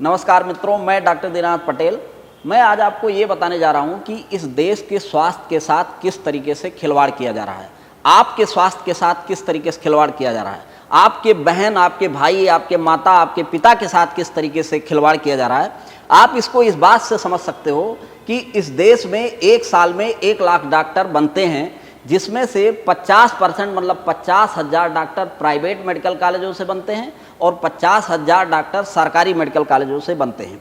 नमस्कार मित्रों, मैं डॉक्टर दीनानाथ पटेल। मैं आज आपको ये बताने जा रहा हूँ कि इस देश के स्वास्थ्य के साथ किस तरीके से खिलवाड़ किया जा रहा है, आपके स्वास्थ्य के साथ किस तरीके से खिलवाड़ किया जा रहा है, आपके बहन, आपके भाई, आपके माता, आपके पिता के साथ किस तरीके से खिलवाड़ किया जा रहा है। आप इसको इस बात से समझ सकते हो कि इस देश में एक साल में 1 लाख डॉक्टर बनते हैं, जिसमें से 50% मतलब 50,000 डॉक्टर प्राइवेट मेडिकल कॉलेजों से बनते हैं और 50,000 डॉक्टर सरकारी मेडिकल कॉलेजों से बनते हैं।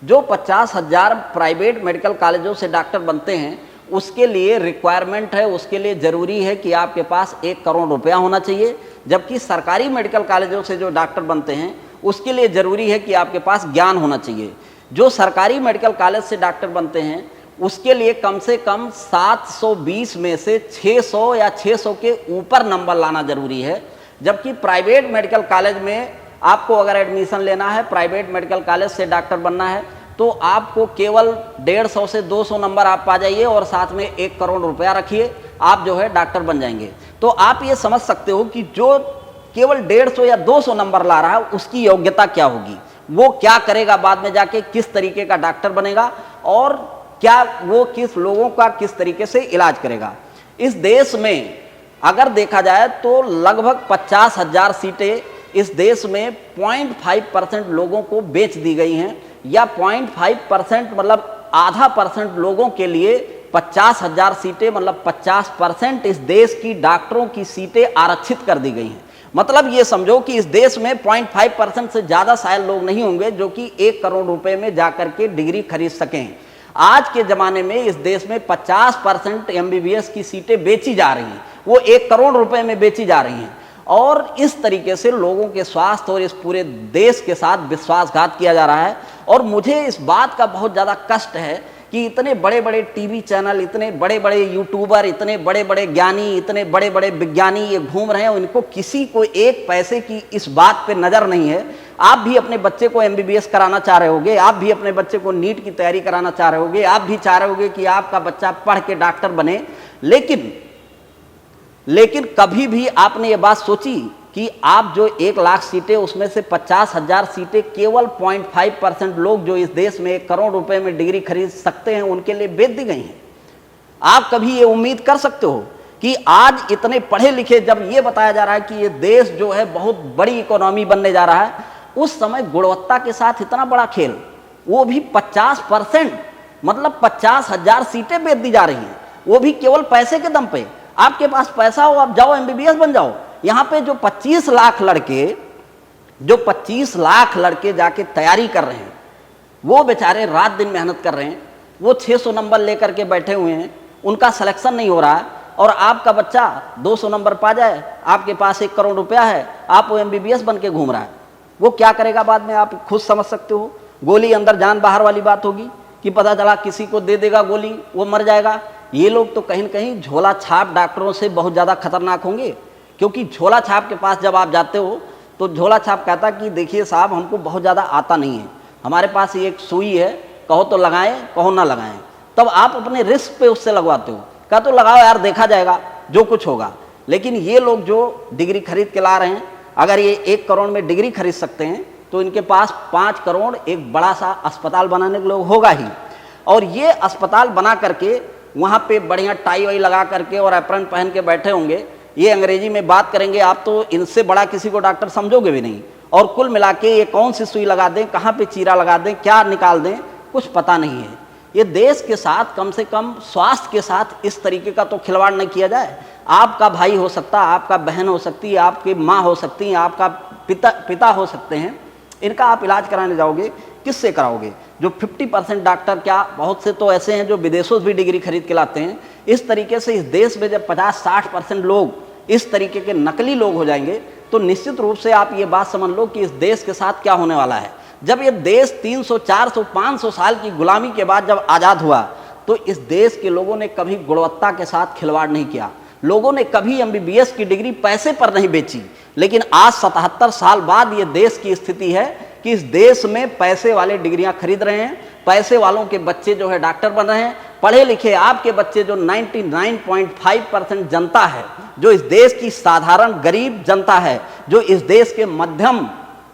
जो 50,000 प्राइवेट मेडिकल कॉलेजों से डॉक्टर बनते हैं, उसके लिए रिक्वायरमेंट है, उसके लिए ज़रूरी है कि आपके पास 1 करोड़ रुपया होना चाहिए। जबकि सरकारी मेडिकल कॉलेजों से जो डॉक्टर बनते हैं, उसके लिए ज़रूरी है कि आपके पास ज्ञान होना चाहिए। जो सरकारी मेडिकल कॉलेज से डॉक्टर बनते हैं, उसके लिए कम से कम 720 में से 600 या 600 के ऊपर नंबर लाना जरूरी है। जबकि प्राइवेट मेडिकल कॉलेज में आपको अगर एडमिशन लेना है, प्राइवेट मेडिकल कॉलेज से डॉक्टर बनना है, तो आपको केवल 150 से 200 नंबर आप पा जाइए और साथ में 1 करोड़ रुपया रखिए, आप जो है डॉक्टर बन जाएंगे। तो आप ये समझ सकते हो कि जो केवल 150 या 200 नंबर ला रहा है, उसकी योग्यता क्या होगी, वो क्या करेगा बाद में जाके, किस तरीके का डॉक्टर बनेगा और क्या वो किस लोगों का किस तरीके से इलाज करेगा। इस देश में अगर देखा जाए तो लगभग 50,000 सीटें इस देश में 0.5% लोगों को बेच दी गई हैं, या 0.5% मतलब आधा % लोगों के लिए 50,000 सीटें मतलब 50% इस देश की डॉक्टरों की सीटें आरक्षित कर दी गई हैं। मतलब ये समझो कि इस देश में 0.5% से ज़्यादा शायद लोग नहीं होंगे जो कि 1 करोड़ रुपए में जाकर के डिग्री खरीद सकें। आज के ज़माने में इस देश में 50% MBBS की सीटें बेची जा रही हैं, वो 1 करोड़ रुपए में बेची जा रही हैं। और इस तरीके से लोगों के स्वास्थ्य और इस पूरे देश के साथ विश्वासघात किया जा रहा है। और मुझे इस बात का बहुत ज़्यादा कष्ट है कि इतने बड़े बड़े टीवी चैनल, इतने बड़े बड़े यूट्यूबर, इतने बड़े बड़े ज्ञानी, इतने बड़े बड़े विज्ञानी ये घूम रहे हैं, इनको किसी को 1 पैसे की इस बात पे नज़र नहीं है। आप भी अपने बच्चे को MBBS कराना चाह रहे होगे, आप भी अपने बच्चे को नीट की तैयारी कराना चाह रहे होगे, आप भी चाह रहे होगे कि आपका बच्चा पढ़ के डॉक्टर बने। लेकिन कभी भी आपने ये बात सोची कि आप जो 1 लाख सीटें, उसमें से 50,000 सीटें केवल 0.5% लोग जो इस देश में 1 करोड़ रुपए में डिग्री खरीद सकते हैं, उनके लिए बेच दी गई हैं। आप कभी ये उम्मीद कर सकते हो कि आज इतने पढ़े लिखे, जब ये बताया जा रहा है कि ये देश जो है बहुत बड़ी इकोनॉमी बनने जा रहा है, उस समय गुणवत्ता के साथ इतना बड़ा खेल, वो भी 50% मतलब 50,000 सीटें बेच दी जा रही हैं, वो भी केवल पैसे के दम पे। आपके पास पैसा हो, आप जाओ MBBS बन जाओ। यहाँ पे जो 25 लाख लड़के जाके तैयारी कर रहे हैं, वो बेचारे रात दिन मेहनत कर रहे हैं, वो 600 नंबर लेकर के बैठे हुए हैं, उनका सिलेक्शन नहीं हो रहा है। और आपका बच्चा 200 नंबर पा जाए, आपके पास 1 करोड़ रुपया है, आप वो MBBS बन के घूम रहा है, वो क्या करेगा बाद में आप खुद समझ सकते हो। गोली अंदर जान बाहर वाली बात होगी कि पता चला किसी को दे देगा गोली, वो मर जाएगा। ये लोग तो कहीं न कहीं झोला छाप डॉक्टरों से बहुत ज़्यादा खतरनाक होंगे, क्योंकि झोला छाप के पास जब आप जाते हो तो झोला छाप कहता कि देखिए साहब, हमको बहुत ज़्यादा आता नहीं है, हमारे पास ये एक सुई है, कहो तो लगाएं, कहो ना लगाएं। तब आप अपने रिस्क पे उससे लगवाते हो, कहा तो लगाओ यार, देखा जाएगा जो कुछ होगा। लेकिन ये लोग जो डिग्री खरीद के ला रहे हैं, अगर ये 1 करोड़ में डिग्री खरीद सकते हैं, तो इनके पास 5 करोड़ एक बड़ा सा अस्पताल बनाने के लिए होगा ही। और ये अस्पताल बना करके वहाँ पे बढ़िया टाई वाई लगा करके और एप्रन पहन के बैठे होंगे, ये अंग्रेजी में बात करेंगे, आप तो इनसे बड़ा किसी को डॉक्टर समझोगे भी नहीं। और कुल मिला के ये कौन सी सुई लगा दें, कहाँ पे चीरा लगा दें, क्या निकाल दें, कुछ पता नहीं है। ये देश के साथ, कम से कम स्वास्थ्य के साथ इस तरीके का तो खिलवाड़ नहीं किया जाए। आपका भाई हो सकता है, आपका बहन हो सकती है, आपकी माँ हो सकती है, आपका पिता हो सकते हैं, इनका आप इलाज कराने जाओगे, किससे कराओगे? जो 50% डॉक्टर, क्या बहुत से तो ऐसे हैं जो विदेशों से भी डिग्री खरीद के लाते हैं। इस तरीके से इस देश में जब 50-60% लोग इस तरीके के नकली लोग हो जाएंगे, तो निश्चित रूप से आप ये बात समझ लो कि इस देश के साथ क्या होने वाला है। जब ये देश 300, 400, 500 साल की गुलामी के बाद जब आज़ाद हुआ, तो इस देश के लोगों ने कभी गुणवत्ता के साथ खिलवाड़ नहीं किया, लोगों ने कभी MBBS की डिग्री पैसे पर नहीं बेची। लेकिन आज 77 साल बाद ये देश की स्थिति है कि इस देश में पैसे वाले डिग्रियां खरीद रहे हैं, पैसे वालों के बच्चे जो है डॉक्टर बन रहे हैं, पढ़े लिखे आपके बच्चे जो 99.5% जनता है, जो इस देश की साधारण गरीब जनता है, जो इस देश के मध्यम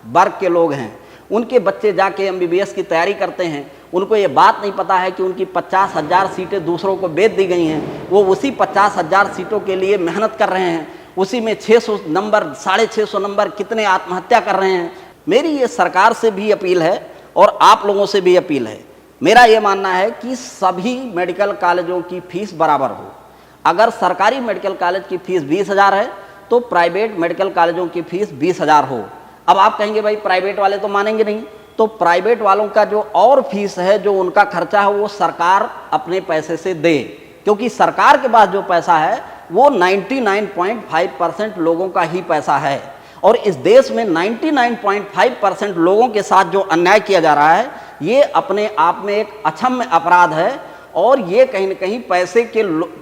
वर्ग के लोग हैं, उनके बच्चे जाके MBBS की तैयारी करते हैं, उनको ये बात नहीं पता है कि उनकी 50,000 सीटें दूसरों को बेच दी गई हैं। वो उसी 50,000 सीटों के लिए मेहनत कर रहे हैं, उसी में 600 नंबर 650 नंबर कितने आत्महत्या कर रहे हैं। मेरी ये सरकार से भी अपील है और आप लोगों से भी अपील है, मेरा ये मानना है कि सभी मेडिकल कॉलेजों की फीस बराबर हो। अगर सरकारी मेडिकल कॉलेज की फीस 20,000 है तो प्राइवेट मेडिकल कॉलेजों की फीस 20,000 हो। अब आप कहेंगे भाई प्राइवेट वाले तो मानेंगे नहीं, तो प्राइवेट वालोलों का जो और फीस है, जो उनका खर्चा है, वो सरकार अपने पैसे से दे, क्योंकि सरकार के पास जो पैसा है वो 99.5% लोगों का ही पैसा है। और इस देश में 99.5% लोगों के साथ जो अन्याय किया जा रहा है, ये अपने आप में एक अक्षम्य अपराध है। और ये कहीं न कहीं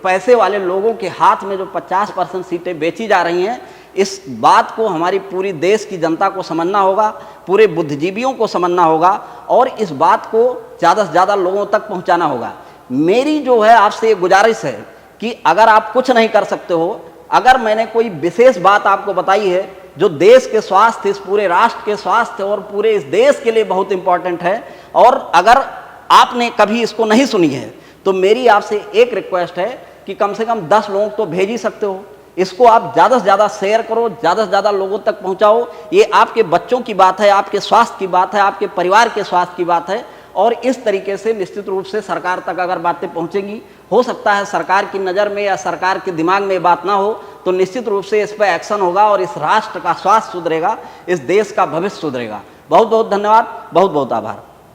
पैसे वाले लोगों के हाथ में जो 50% सीटें बेची जा रही हैं, इस बात को हमारी पूरी देश की जनता को समझना होगा, पूरे बुद्धिजीवियों को समझना होगा और इस बात को ज़्यादा से ज़्यादा लोगों तक पहुंचाना होगा। मेरी जो है आपसे ये गुजारिश है कि अगर आप कुछ नहीं कर सकते हो, अगर मैंने कोई विशेष बात आपको बताई है जो देश के स्वास्थ्य, इस पूरे राष्ट्र के स्वास्थ्य और पूरे इस देश के लिए बहुत इंपॉर्टेंट है, और अगर आपने कभी इसको नहीं सुनी है, तो मेरी आपसे एक रिक्वेस्ट है कि कम से कम 10 लोगों को भेज ही सकते हो, इसको आप ज़्यादा से ज़्यादा शेयर करो, ज़्यादा से ज़्यादा लोगों तक पहुंचाओ। ये आपके बच्चों की बात है, आपके स्वास्थ्य की बात है, आपके परिवार के स्वास्थ्य की बात है। और इस तरीके से निश्चित रूप से सरकार तक अगर बातें पहुंचेंगी, हो सकता है सरकार की नज़र में या सरकार के दिमाग में बात ना हो, तो निश्चित रूप से इस पर एक्शन होगा और इस राष्ट्र का स्वास्थ्य सुधरेगा, इस देश का भविष्य सुधरेगा। बहुत बहुत धन्यवाद, बहुत बहुत आभार।